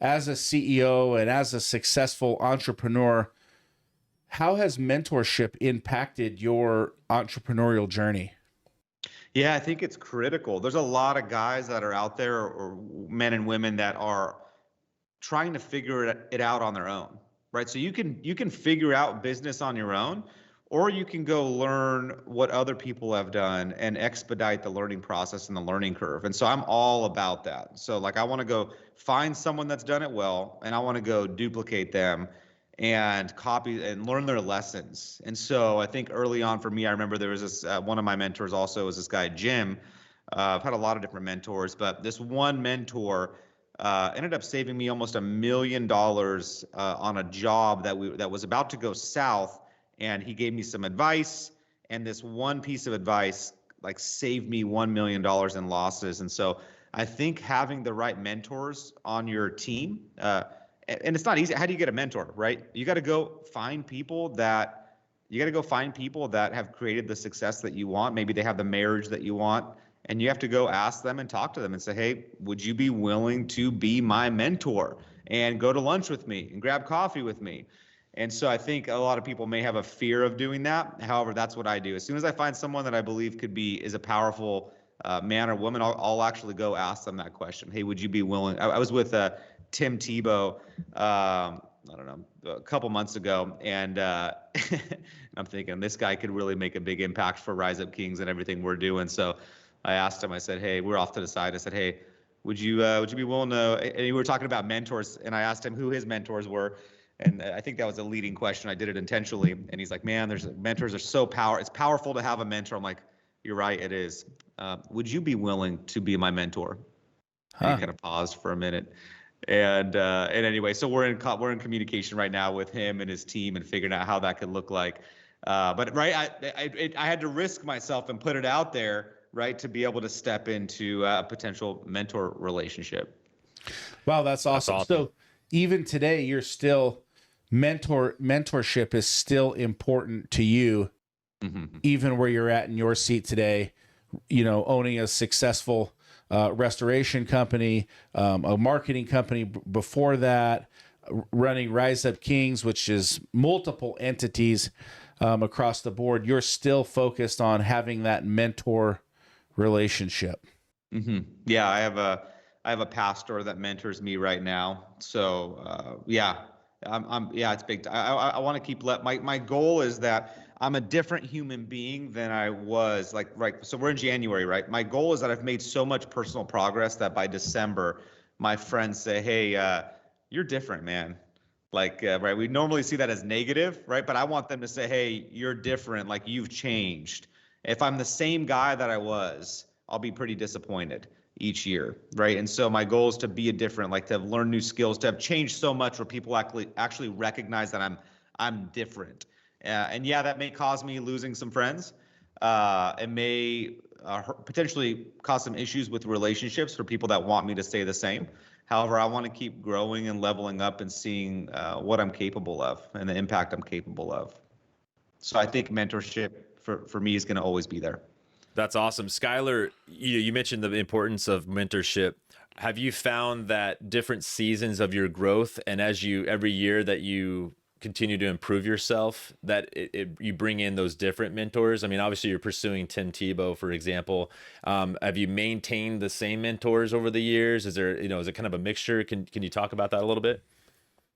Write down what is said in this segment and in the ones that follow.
as a CEO and as a successful entrepreneur, how has mentorship impacted your entrepreneurial journey? Yeah, I think it's critical. There's a lot of guys that are out there, or men and women that are trying to figure it out on their own, right? So you can figure out business on your own, or you can go learn what other people have done and expedite the learning process and the learning curve. And so I'm all about that. So like I want to go find someone that's done it well, and I want to go duplicate them and copy and learn their lessons. And so I think early on for me, I remember there was this one of my mentors also was this guy Jim. I've had a lot of different mentors, but this one mentor ended up saving me almost $1 million on a job that was about to go south, and he gave me some advice, and this one piece of advice like saved me $1 million in losses. And so I think having the right mentors on your team, and it's not easy. How do you get a mentor, right? You got to go find people that have created the success that you want. Maybe they have the marriage that you want, and you have to go ask them and talk to them and say, hey, would you be willing to be my mentor and go to lunch with me and grab coffee with me? And so I think a lot of people may have a fear of doing that. However, that's what I do. As soon as I find someone that I believe is a powerful man or woman, I'll actually go ask them that question. Hey, would you be willing? I was with Tim Tebow, I don't know, a couple months ago, and I'm thinking this guy could really make a big impact for Rise Up Kings and everything we're doing. So I asked him, I said, hey, we're off to the side. I said, hey, would you be willing to, and we were talking about mentors, and I asked him who his mentors were. And I think that was a leading question. I did it intentionally. And he's like, man, mentors are so it's powerful to have a mentor. I'm like, you're right, it is. Would you be willing to be my mentor? And he kind of paused for a minute. And anyway, so we're in communication right now with him and his team and figuring out how that could look like. But right, I had to risk myself and put it out there, right, to be able to step into a potential mentor relationship. Wow, that's awesome. So even today, you're still mentorship is still important to you, even where you're at in your seat today, owning a successful restoration company, a marketing company before that, running Rise Up Kings, which is multiple entities across the board. You're still focused on having that mentor relationship. Yeah, I have a pastor that mentors me right now. So it's big. I want to keep my goal is that I'm a different human being than I was so we're in January, right? My goal is that I've made so much personal progress that by December, my friends say, hey, you're different, man. Right. We normally see that as negative, right? But I want them to say, hey, you're different. Like you've changed. If I'm the same guy that I was, I'll be pretty disappointed each year, right? And so my goal is to be to have learned new skills, to have changed so much where people actually recognize that I'm different. And yeah, that may cause me losing some friends. It may potentially cause some issues with relationships for people that want me to stay the same. However, I want to keep growing and leveling up and seeing what I'm capable of and the impact I'm capable of. So I think mentorship for me is going to always be there. That's awesome. Skylar, you mentioned the importance of mentorship. Have you found that different seasons of your growth, and every year that you continue to improve yourself, that you bring in those different mentors? I mean, obviously you're pursuing Tim Tebow, for example. Have you maintained the same mentors over the years? Is it kind of a mixture? Can you talk about that a little bit?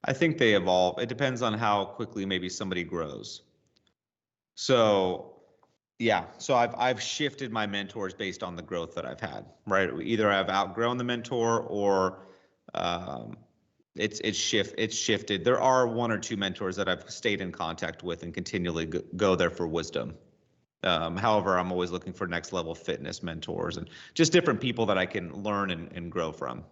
I think they evolve. It depends on how quickly maybe somebody grows. So I've shifted my mentors based on the growth that I've had, right? Either I've outgrown the mentor or it's shifted. There are one or two mentors that I've stayed in contact with and continually go there for wisdom. However, I'm always looking for next level fitness mentors and just different people that I can learn and grow from.